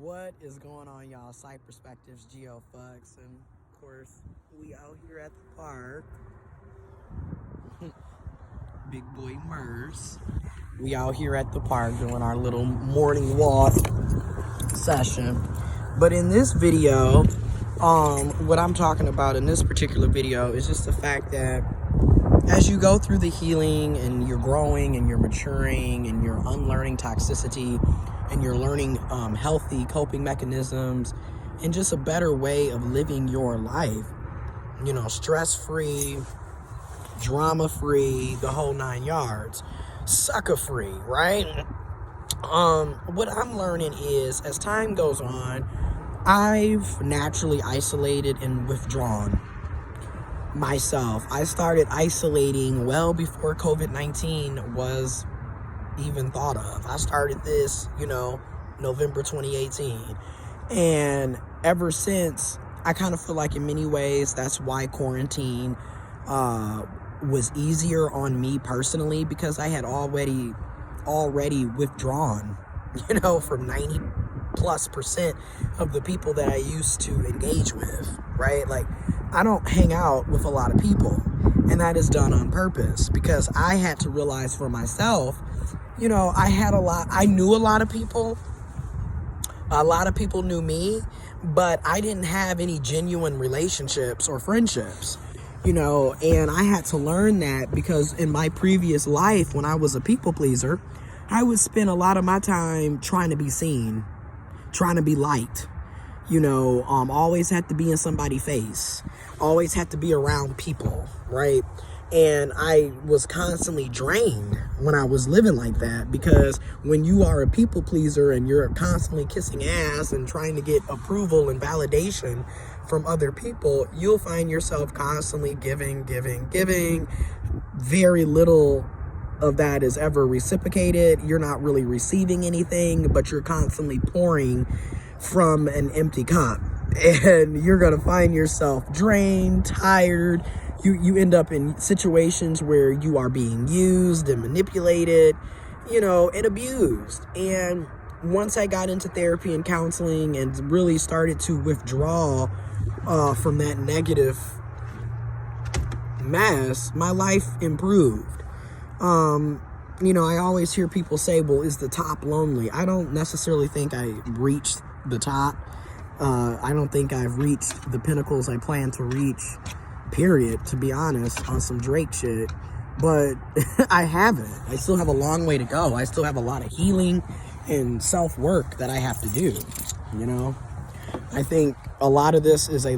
What is going on, y'all? Sight Perspectives, giofvcks, and of course, we out here at the park. Big boy Murs. We out here at the park doing our little morning walk session. But in this video, what I'm talking about in this particular video is just the fact that as you go through the healing and you're growing and you're maturing and you're unlearning toxicity and you're learning healthy coping mechanisms and just a better way of living your life, you know, stress-free, drama-free, the whole 9 yards, sucker-free, right? What I'm learning is as time goes on, I've naturally isolated and withdrawn myself. I started isolating well before COVID-19 was even thought of. I started this, November 2018. And ever since, I kind of feel like in many ways, that's why quarantine was easier on me personally, because I had already withdrawn, from 90+% of the people that I used to engage with, right? Like, I don't hang out with a lot of people, and that is done on purpose because I had to realize for myself, I knew a lot of people knew me, but I didn't have any genuine relationships or friendships, and I had to learn that because in my previous life, when I was a people pleaser, I would spend a lot of my time trying to be seen, trying to be liked, always had to be in somebody's face, always had to be around people, right? And I was constantly drained when I was living like that, because when you are a people pleaser and you're constantly kissing ass and trying to get approval and validation from other people, you'll find yourself constantly giving. Very little of that is ever reciprocated. You're not really receiving anything, but you're constantly pouring from an empty cup, and you're gonna find yourself drained, tired. You end up in situations where you are being used and manipulated, and abused. And once I got into therapy and counseling and really started to withdraw from that negative mess, my life improved. I always hear people say, well, is the top lonely? I don't necessarily think I reached the top. I don't think I've reached the pinnacles I plan to reach, period, to be honest, on some Drake shit. But I haven't. I still have a long way to go. I still have a lot of healing and self-work that I have to do, I think a lot of this is a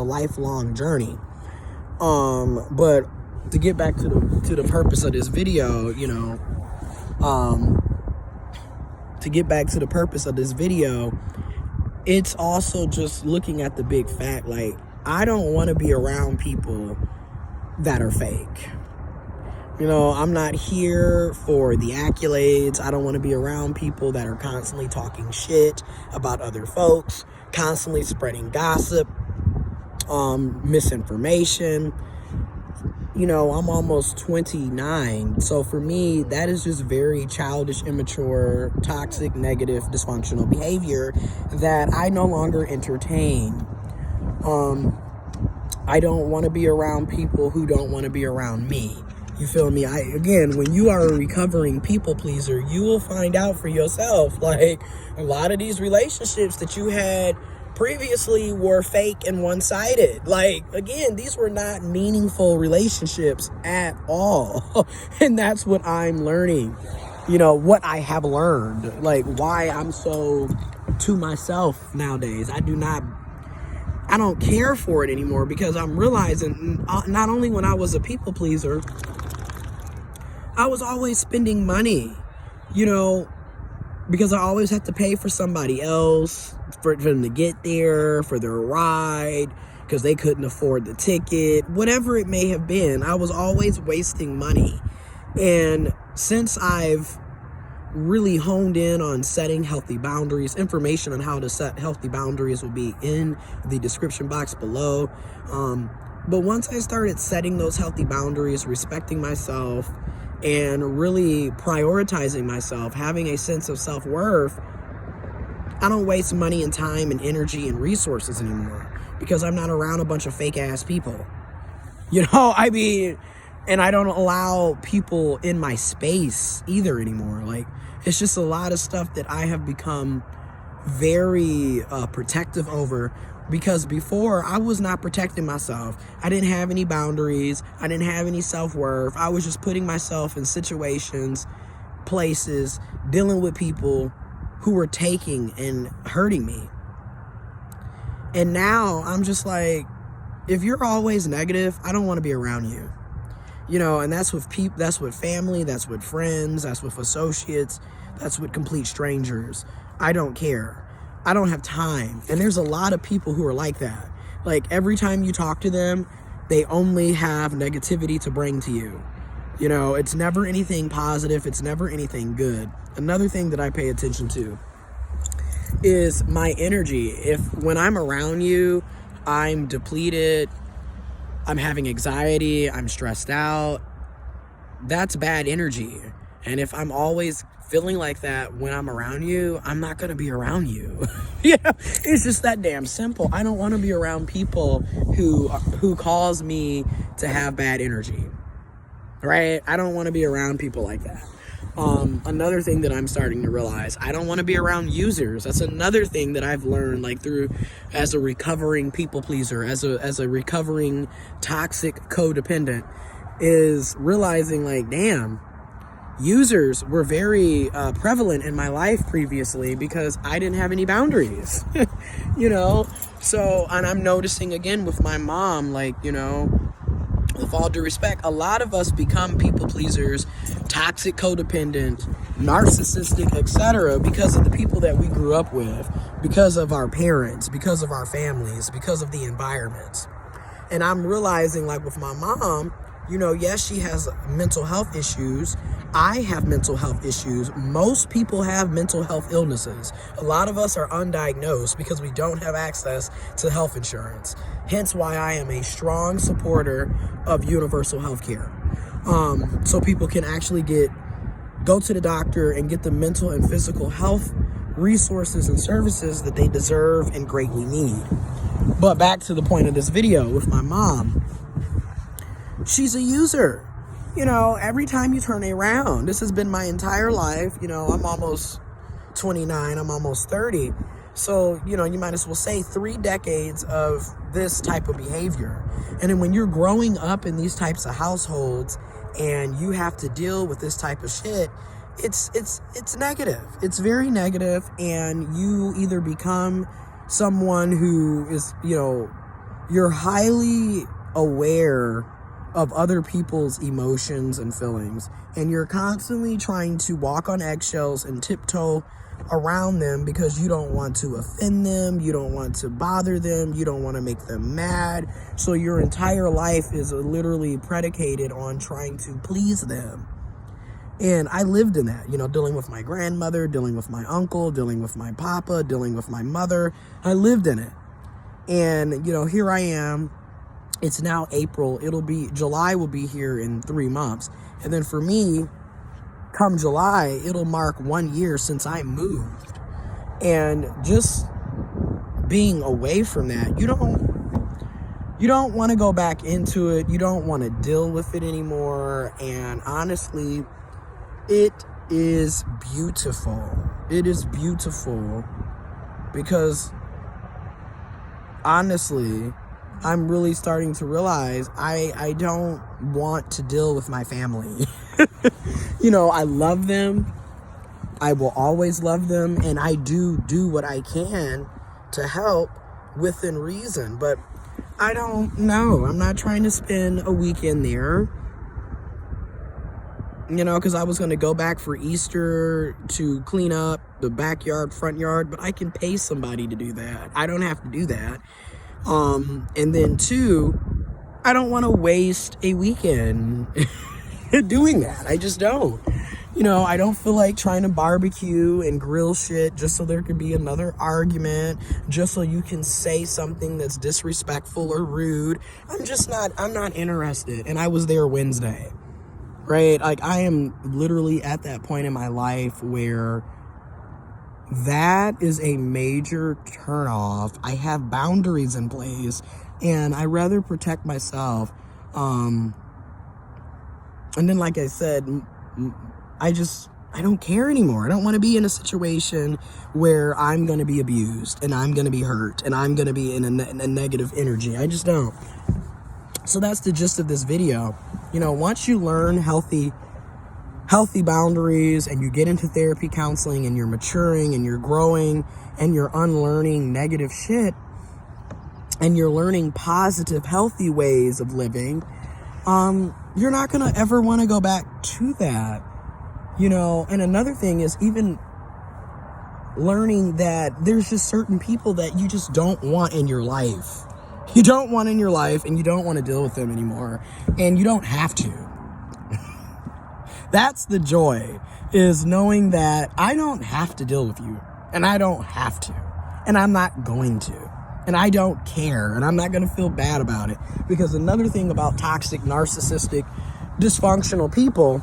lifelong journey. But to get back to the purpose of this video, it's also just looking at the big fact, like, I don't want to be around people that are fake. I'm not here for the accolades. I don't want to be around people that are constantly talking shit about other folks, constantly spreading gossip, misinformation. I'm almost 29. So for me, that is just very childish, immature, toxic, negative, dysfunctional behavior that I no longer entertain. I don't want to be around people who don't want to be around me. You feel me? When you are a recovering people pleaser, you will find out for yourself, like, a lot of these relationships that you had previously were fake and one-sided. Like, again, these were not meaningful relationships at all. And that's what I'm learning, what I have learned, like, why I'm so to myself nowadays. I don't care for it anymore, because I'm realizing not only when I was a people pleaser, I was always spending money, because I always had to pay for somebody else, for them to get there, for their ride, because they couldn't afford the ticket, whatever it may have been. I was always wasting money. And since I've really honed in on setting healthy boundaries, information on how to set healthy boundaries will be in the description box below. But once I started setting those healthy boundaries, respecting myself, and really prioritizing myself, having a sense of self-worth, I don't waste money and time and energy and resources anymore because I'm not around a bunch of fake ass people. You know, I mean, and I don't allow people in my space either anymore. Like, it's just a lot of stuff that I have become very protective over, because before I was not protecting myself. I didn't have any boundaries. I didn't have any self-worth. I was just putting myself in situations, places, dealing with people who were taking and hurting me. And now I'm just like, if you're always negative, I don't want to be around you. You know, and that's with people, that's with family, that's with friends, that's with associates, that's with complete strangers. I don't care. I don't have time. And there's a lot of people who are like that. Like, every time you talk to them, they only have negativity to bring to you. You know, it's never anything positive. It's never anything good. Another thing that I pay attention to is my energy. When I'm around you, I'm depleted, I'm having anxiety, I'm stressed out, that's bad energy. And if I'm always feeling like that when I'm around you, I'm not going to be around you. You know, it's just that damn simple. I don't want to be around people who cause me to have bad energy, right? I don't want to be around people like that. Another thing that I'm starting to realize, I don't want to be around users. That's another thing that I've learned, like, as a recovering people pleaser, as a recovering toxic codependent, is realizing, like, damn, users were very prevalent in my life previously because I didn't have any boundaries. You know, so, and I'm noticing again with my mom, like, you know, with all due respect, a lot of us become people pleasers, toxic codependent, narcissistic, etc. because of the people that we grew up with, because of our parents, because of our families, because of the environments. And I'm realizing, like, with my mom, you know, yes, she has mental health issues. I have mental health issues. Most people have mental health illnesses. A lot of us are undiagnosed because we don't have access to health insurance. Hence why I am a strong supporter of universal health care. So people can actually go to the doctor and get the mental and physical health resources and services that they deserve and greatly need. But back to the point of this video with my mom. She's a user. You know, every time you turn around, this has been my entire life. You know, I'm almost 29, I'm almost 30. So, you know, you might as well say 3 decades of this type of behavior. And then when you're growing up in these types of households and you have to deal with this type of shit, it's negative. It's very negative, and you either become someone who is, you know, you're highly aware of other people's emotions and feelings, and you're constantly trying to walk on eggshells and tiptoe around them because you don't want to offend them, you don't want to bother them, you don't want to make them mad. So your entire life is literally predicated on trying to please them. And I lived in that, you know, dealing with my grandmother, dealing with my uncle, dealing with my papa, dealing with my mother. I lived in it. And, you know, here I am. It's now April. July will be here in 3 months. And then for me, come July, it'll mark 1 year since I moved. And just being away from that, you don't want to go back into it. You don't want to deal with it anymore. And honestly, it is beautiful. It is beautiful because honestly, I'm really starting to realize I don't want to deal with my family. You know, I love them. I will always love them. And I do what I can to help within reason. But I don't know. I'm not trying to spend a weekend there. You know, because I was going to go back for Easter to clean up the backyard, front yard. But I can pay somebody to do that. I don't have to do that. And then 2, I don't want to waste a weekend doing that. I just don't. You know, I don't feel like trying to barbecue and grill shit just so there could be another argument, just so you can say something that's disrespectful or rude. I'm not interested. And I was there Wednesday, right? Like, I am literally at that point in my life where That is a major turnoff. I have boundaries in place, and I rather protect myself. And then, like I said, I don't care anymore. I don't want to be in a situation where I'm going to be abused and I'm going to be hurt and I'm going to be in a negative energy. I just don't. So that's the gist of this video. Once you learn healthy boundaries and you get into therapy counseling and you're maturing and you're growing and you're unlearning negative shit and you're learning positive, healthy ways of living, you're not going to ever want to go back to that. And another thing is even learning that there's just certain people that you just don't want in your life. You don't want in your life, and you don't want to deal with them anymore. And you don't have to. That's the joy, is knowing that I don't have to deal with you. And I don't have to. And I'm not going to. And I don't care. And I'm not going to feel bad about it. Because another thing about toxic, narcissistic, dysfunctional people,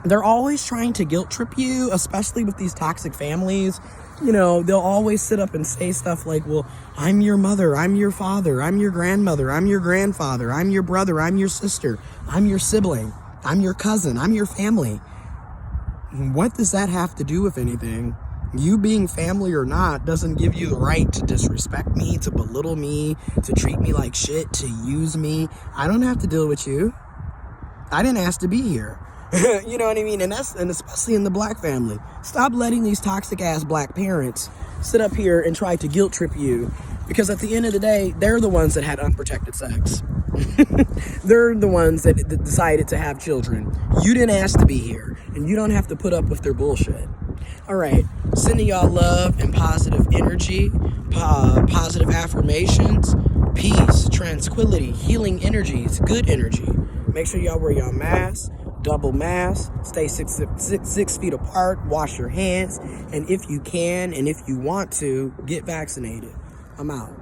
they're always trying to guilt trip you, especially with these toxic families. They'll always sit up and say stuff like, well, I'm your mother, I'm your father, I'm your grandmother, I'm your grandfather, I'm your brother, I'm your sister, I'm your sibling, I'm your cousin, I'm your family. What does that have to do with anything? You being family or not doesn't give you the right to disrespect me, to belittle me, to treat me like shit, to use me. I don't have to deal with you. I didn't ask to be here. You know what I mean? And especially in the black family. Stop letting these toxic ass black parents sit up here and try to guilt trip you, because at the end of the day, they're the ones that had unprotected sex. They're the ones that decided to have children. You didn't ask to be here, and you don't have to put up with their bullshit. All right, sending y'all love and positive energy, positive affirmations, peace, tranquility, healing energies, good energy. Make sure y'all wear y'all masks. Double mask, stay six feet apart, wash your hands, and if you can and if you want to, get vaccinated. I'm out.